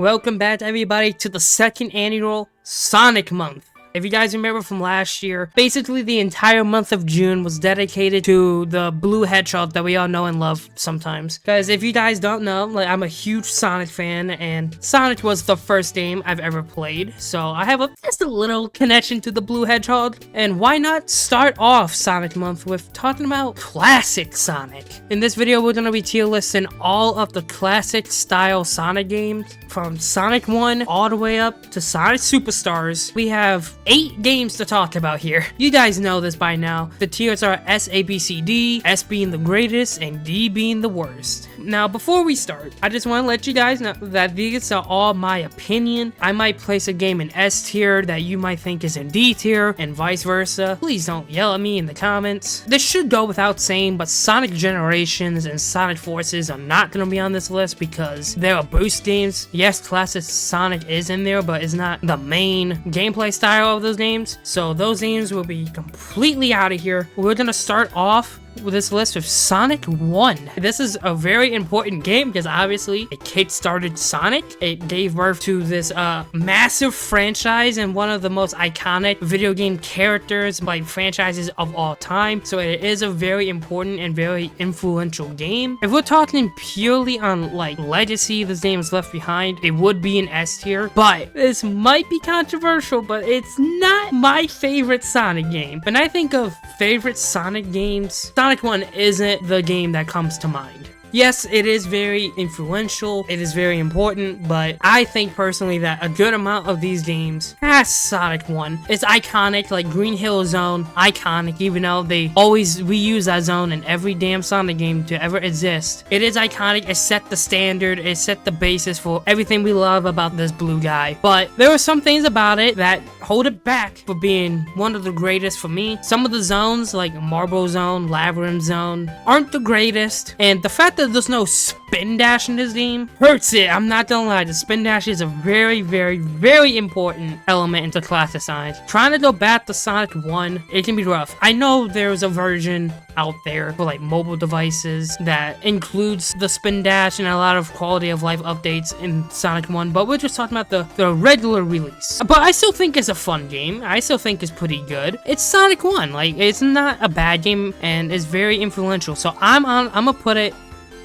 Welcome back everybody to the second annual Sonic Month. If you guys remember from last year, basically the entire month of June was dedicated to the blue hedgehog that we all know and love sometimes. Guys, if you guys don't know, I'm a huge Sonic fan, and Sonic was the first game I've ever played, so I have just a little connection to the blue hedgehog. And why not start off Sonic Month with talking about classic Sonic? In this video, we're gonna be tier listing all of the classic style Sonic games, from Sonic 1 all the way up to Sonic Superstars. We have 8 games to talk about here. You guys know this by now. The tiers are S, A, B, C, D, S being the greatest and D being the worst. Now, before we start, I just want to let you guys know that these are all my opinion. I might place a game in S tier that you might think is in D tier, and vice versa. Please don't yell at me in the comments. This should go without saying, but Sonic Generations and Sonic Forces are not going to be on this list because they are boost games. Yes, classic Sonic is in there, but it's not the main gameplay style of those games. So those games will be completely out of here. We're going to start off with this list with Sonic 1. This is a very important game because obviously it kick-started Sonic. It gave birth to this massive franchise and one of the most iconic video game characters, franchises of all time. So it is a very important and very influential game. If we're talking purely on legacy this game is left behind, it would be an S tier. But this might be controversial, but it's not my favorite Sonic game. When I think of favorite Sonic games, Sonic 1 isn't the game that comes to mind. Yes, it is very influential, it is very important, but I think personally that a good amount of these games has Sonic 1. It's iconic, like Green Hill Zone, iconic, even though they always reuse that zone in every damn Sonic game to ever exist. It is iconic, it set the standard, it set the basis for everything we love about this blue guy. But there are some things about it that hold it back for being one of the greatest for me. Some of the zones, like Marble Zone, Labyrinth Zone, aren't the greatest, and the fact that there's no spin dash in this game hurts it. I'm not gonna lie, the spin dash is a very, very, very important element into classic Sonic. Trying to go back to Sonic 1, it can be rough. I know there's a version out there for mobile devices that includes the spin dash and a lot of quality of life updates in Sonic 1, but we're just talking about the regular release. But I still think it's a fun game. I still think it's pretty good. It's Sonic 1. It's not a bad game and it's very influential. So I'm gonna put it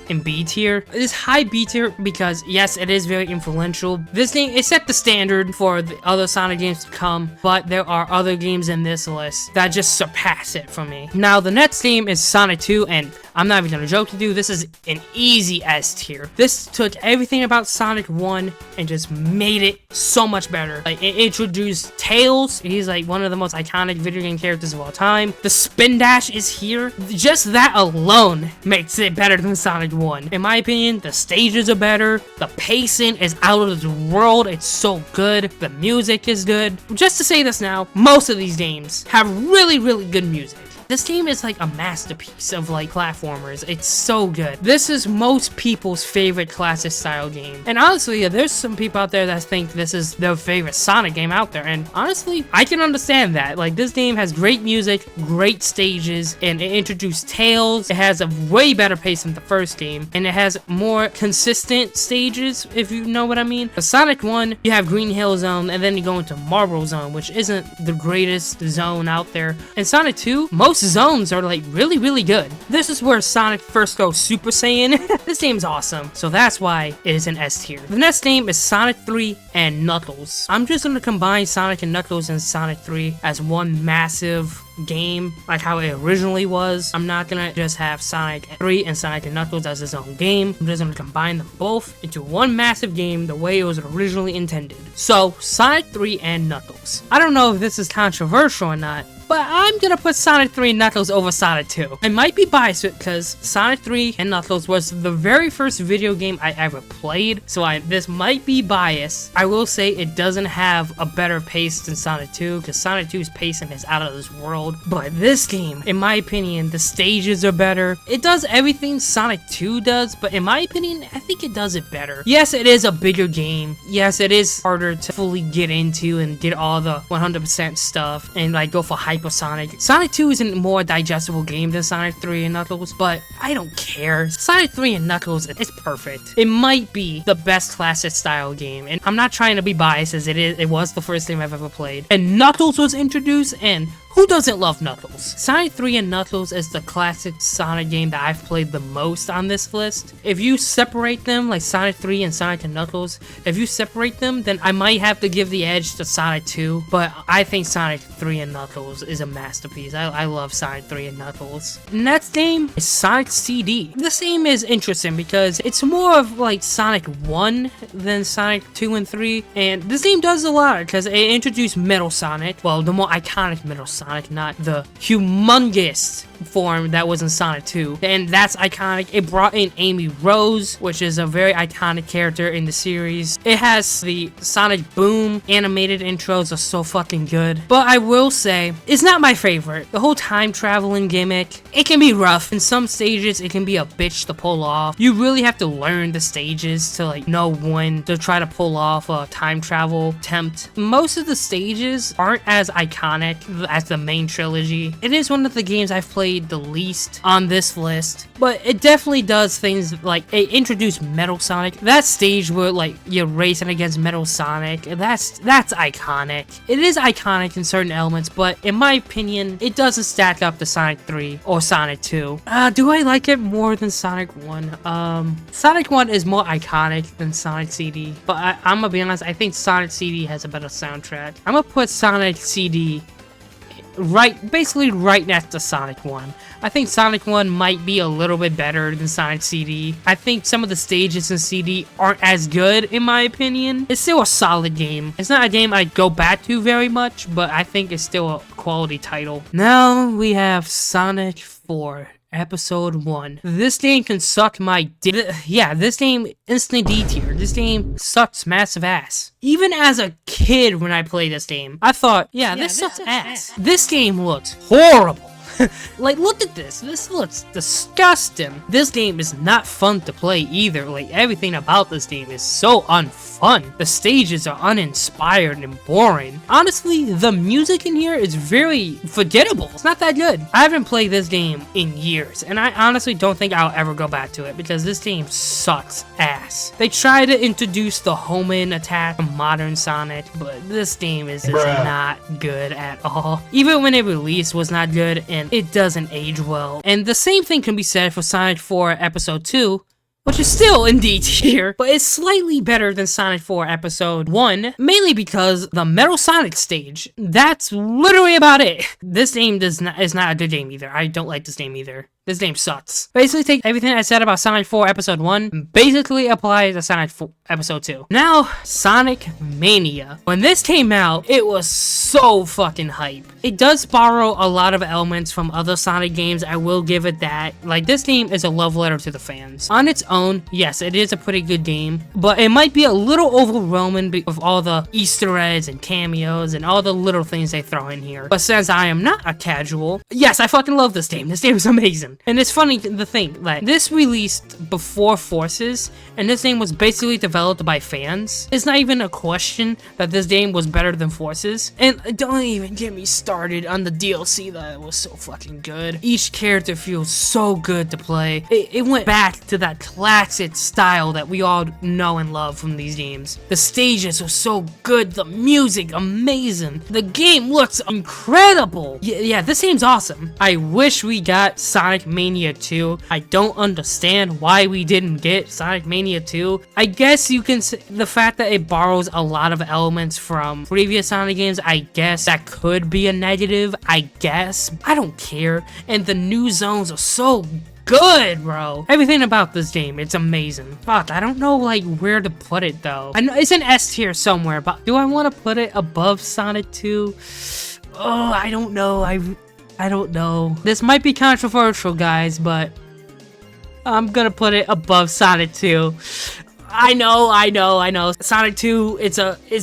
in B tier. It is high B tier because yes, it is very influential. This game, it set the standard for the other Sonic games to come, but there are other games in this list that just surpass it for me. Now the next game is Sonic 2, and I'm not even gonna joke with you, this is an easy S tier. This took everything about Sonic 1 and just made it so much better. It introduced Tails. He's one of the most iconic video game characters of all time. The spin dash is here. Just that alone makes it better than Sonic 1. In my opinion, the stages are better. The pacing is out of this world. It's so good. The music is good. Just to say this now, most of these games have really, really good music. This game is a masterpiece of platformers. It's so good. This is most people's favorite classic style game. And honestly, there's some people out there that think this is their favorite Sonic game out there. And honestly, I can understand that. This game has great music, great stages, and it introduced Tails. It has a way better pace than the first game, and it has more consistent stages, if you know what I mean. For Sonic 1, you have Green Hill Zone, and then you go into Marble Zone, which isn't the greatest zone out there. In Sonic 2, most zones are really, really good. This is where Sonic first goes Super Saiyan. This game's awesome, so that's why it is an S tier. The next game is Sonic 3 and Knuckles. I'm just gonna combine Sonic and Knuckles and Sonic 3 as one massive game, like how it originally was. I'm not gonna just have Sonic 3 and Sonic and Knuckles as its own game. I'm just gonna combine them both into one massive game the way it was originally intended. So Sonic 3 and Knuckles. I don't know if this is controversial or not, but I'm gonna put Sonic 3 and Knuckles over Sonic 2. I might be biased because Sonic 3 and Knuckles was the very first video game I ever played, so this might be biased. I will say it doesn't have a better pace than Sonic 2, because Sonic 2's pacing is out of this world. But this game, in my opinion, the stages are better. It does everything Sonic 2 does, but in my opinion, I think it does it better. Yes, it is a bigger game. Yes, it is harder to fully get into and get all the 100% stuff and go for high type of Sonic. Sonic 2 is a more digestible game than Sonic 3 and Knuckles, but I don't care. Sonic 3 and Knuckles, it's perfect. It might be the best classic style game, and I'm not trying to be biased as it was the first game I've ever played. And Knuckles was introduced, and who doesn't love Knuckles? Sonic 3 and Knuckles is the classic Sonic game that I've played the most on this list. If you separate them, like Sonic 3 and Sonic and Knuckles, if you separate them, then I might have to give the edge to Sonic 2, but I think Sonic 3 and Knuckles is a masterpiece. I love Sonic 3 and Knuckles. Next game is Sonic CD. This game is interesting because it's more of like Sonic 1 than Sonic 2 and 3, and this game does a lot because it introduced Metal Sonic, well, the more iconic Metal Sonic, not the humongous form that was in Sonic 2, and that's iconic. It brought in Amy Rose, which is a very iconic character in the series. It has the Sonic Boom animated intros are so fucking good, but I will say it's not my favorite. The whole time traveling gimmick, it can be rough. In some stages it can be a bitch to pull off. You really have to learn the stages to like know when to try to pull off a time travel attempt. Most of the stages aren't as iconic as the main trilogy. It is one of the games I've played the least on this list, but it definitely does things like it introduced Metal Sonic. That stage where like you're racing against Metal Sonic, that's iconic. It is iconic in certain elements, but in my opinion, it doesn't stack up to Sonic 3 or Sonic 2. Do I like it more than Sonic 1? Sonic 1 is more iconic than Sonic CD, but I'm gonna be honest, I think Sonic CD has a better soundtrack. I'm gonna put Sonic CD basically right next to Sonic 1. I think Sonic 1 might be a little bit better than Sonic CD. I think some of the stages in CD aren't as good in my opinion. It's still a solid game. It's not a game I'd go back to very much, but I think it's still a quality title. Now we have Sonic 4. Episode 1. This game can suck my this game instant D tier. This game sucks massive ass. Even as a kid when I played this game, I thought, this sucks ass. This game looks horrible. Like, look at this. This looks disgusting. This game is not fun to play either. Like, everything about this game is so unfun. The stages are uninspired and boring. Honestly, the music in here is very forgettable. It's not that good. I haven't played this game in years, and I honestly don't think I'll ever go back to it because this game sucks ass. They try to introduce the home-in attack from modern Sonic, but this game is just not good at all. Even when it released was not good, and it doesn't age well. And the same thing can be said for Sonic 4 Episode 2, which is still in D tier, but it's slightly better than Sonic 4 Episode 1, mainly because the Metal Sonic stage, that's literally about it. This game is not a good game either. I don't like this game either. This game sucks. Basically take everything I said about Sonic 4 Episode 1 and basically apply it to Sonic 4 Episode 2. Now, Sonic Mania. When this came out, it was so fucking hype. It does borrow a lot of elements from other Sonic games, I will give it that. Like, this game is a love letter to the fans. On its own, yes, it is a pretty good game, but it might be a little overwhelming with all the Easter eggs and cameos and all the little things they throw in here. But since I am not a casual, yes, I fucking love this game. This game is amazing. And it's funny to think that this released before Forces, and this game was basically developed by fans. It's not even a question that this game was better than Forces. And don't even get me started on the DLC that was so fucking good. Each character feels so good to play. It went back to that classic style that we all know and love from these games. The stages are so good, the music amazing. The game looks incredible. Yeah, this game's awesome. I wish we got Sonic Mania 2. I don't understand why we didn't get Sonic Mania 2. I guess you can say the fact that it borrows a lot of elements from previous Sonic games, I guess that could be a negative, I guess. I don't care. And the new zones are so good, bro. Everything about this game, it's amazing. Fuck, I don't know like where to put it though. I know it's an S tier somewhere, but do I want to put it above Sonic 2? Oh, I don't know. I don't know. This might be controversial, guys, but I'm gonna put it above Sonic 2. I know. Sonic 2, it's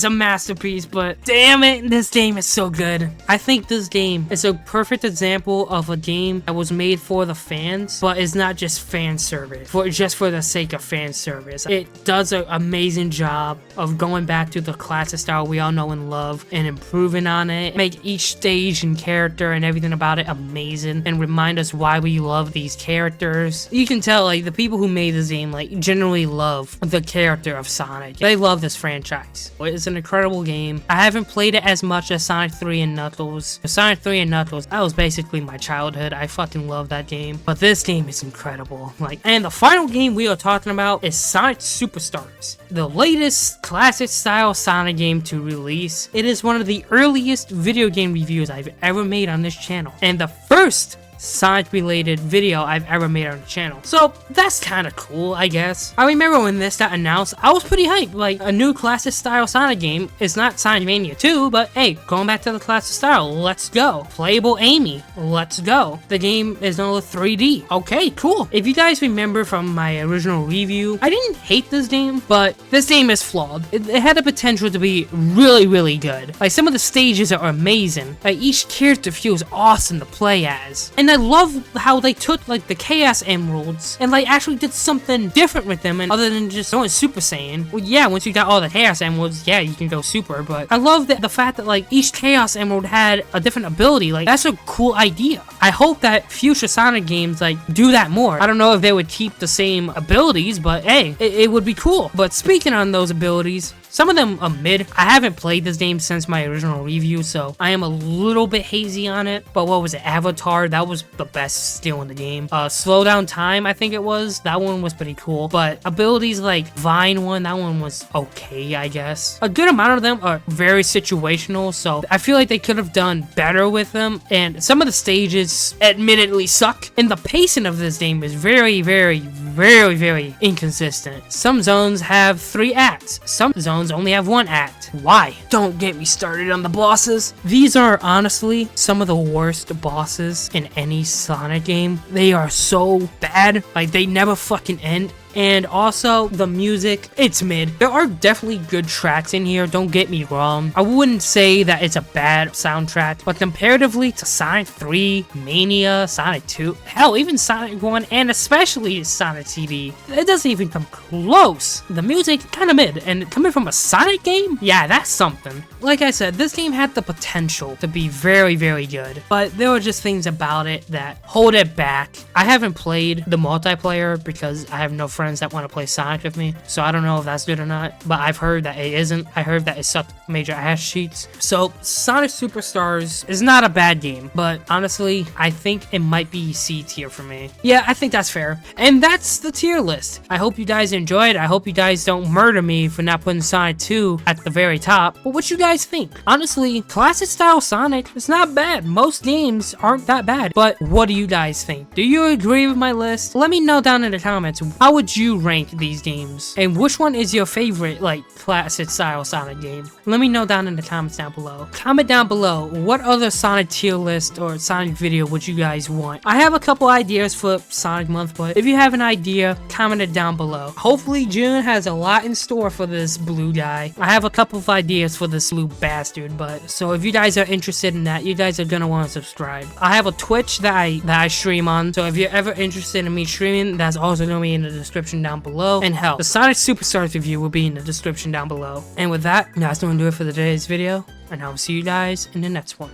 a masterpiece, but damn it, this game is so good. I think this game is a perfect example of a game that was made for the fans, but it's not just fan service, just for the sake of fan service. It does an amazing job of going back to the classic style we all know and love and improving on it, make each stage and character and everything about it amazing, and remind us why we love these characters. You can tell, like, the people who made this game, like, generally love the character of Sonic. They love this franchise. It's an incredible game. I haven't played it as much as Sonic 3 and Knuckles. Sonic 3 and Knuckles, that was basically my childhood. I fucking love that game. But this game is incredible. Like, and the final game we are talking about is Sonic Superstars, the latest classic style Sonic game to release. It is one of the earliest video game reviews I've ever made on this channel, and the first Sonic related video I've ever made on the channel. So that's kind of cool, I guess. I remember when this got announced, I was pretty hyped. Like, a new classic style Sonic game. It's not Sonic Mania 2, but hey, going back to the classic style, let's go. Playable Amy, let's go. The game is no 3D. Okay, cool. If you guys remember from my original review, I didn't hate this game, but this game is flawed. It had the potential to be really, really good. Like, some of the stages are amazing. Like, each character feels awesome to play as. And I love how they took, like, the Chaos Emeralds and, like, actually did something different with them, and other than just going Super Saiyan. Well, yeah, once you got all the Chaos Emeralds, yeah, you can go Super, but I love the fact that, like, each Chaos Emerald had a different ability. Like, that's a cool idea. I hope that future Sonic games, like, do that more. I don't know if they would keep the same abilities, but hey, it would be cool. But speaking on those abilities, some of them are mid. I haven't played this game since my original review, so I am a little bit hazy on it. But what was it? Avatar, that was the best skill in the game. Slow down time, I think it was. That one was pretty cool. But abilities like Vine one, that one was okay, I guess. A good amount of them are very situational, so I feel like they could have done better with them. And some of the stages admittedly suck. And the pacing of this game is very, very, very, very inconsistent. Some zones have 3 acts. Some zones only have 1 act. Why? Don't get me started on the bosses. These are honestly some of the worst bosses in any Sonic game. They are so bad. Like, they never fucking end. And also, the music, it's mid. There are definitely good tracks in here, don't get me wrong. I wouldn't say that it's a bad soundtrack, but comparatively to Sonic 3, Mania, Sonic 2, hell, even Sonic 1, and especially Sonic CD, it doesn't even come close. The music, kinda mid, and coming from a Sonic game, yeah, that's something. Like I said, this game had the potential to be very, very good, but there were just things about it that hold it back. I haven't played the multiplayer because I have no friends that want to play Sonic with me, so I don't know if that's good or not, but I've heard that it isn't. I heard that it sucked major ass cheats. So Sonic Superstars is not a bad game, but honestly, I think it might be C tier for me. Yeah, I think that's fair. And that's the tier list. I hope you guys enjoyed. I hope you guys don't murder me for not putting Sonic 2 at the very top, but what you guys think? Honestly, classic style Sonic is not bad. Most games aren't that bad, but what do you guys think? Do you agree with my list? Let me know down in the comments. How would you rank these games? And which one is your favorite, like, classic style Sonic game? Let me know down in the comments down below. Comment down below, what other Sonic tier list or Sonic video would you guys want? I have a couple ideas for Sonic Month, but if you have an idea, comment it down below. Hopefully June has a lot in store for this blue guy. I have a couple of ideas for this blue bastard, but so if you guys are interested in that, you guys are gonna want to subscribe. I have a Twitch that I stream on, so if you're ever interested in me streaming, that's also gonna be in the description down below. And hell, the Sonic Superstars review will be in the description down below. And with that, that's gonna do it for today's video, and I'll see you guys in the next one.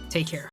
Take care.